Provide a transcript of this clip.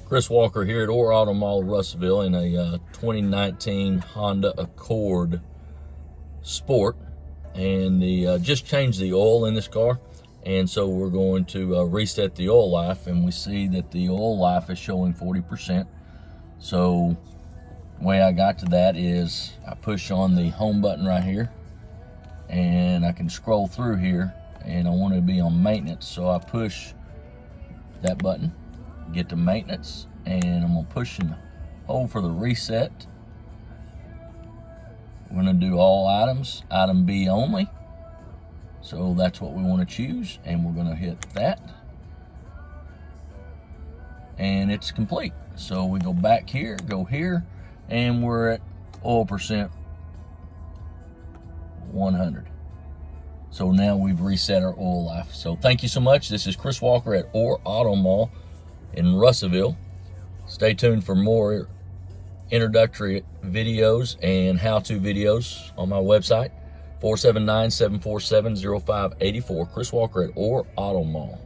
Chris Walker here at Orr Auto Mall, Russellville, in a 2019 Honda Accord Sport, and just changed the oil in this car, and so we're going to reset the oil life, and we see that the oil life is showing 40%. So the way I got to that is I push on the home button right here, and I can scroll through here, and I want to be on maintenance, so I push that button, get to maintenance, and I'm gonna push and hold for the reset. We're gonna do all items, item B only. So that's what we want to choose, and we're gonna hit that, and it's complete. So we go back here, go here, and we're at oil percent 100. So now we've reset our oil life. So thank you so much. This is Chris Walker at Orr Auto Mall in Russellville. Stay tuned for more introductory videos and how-to videos on my website, 479-747-0584. Chris Walker at Orr Auto Mall.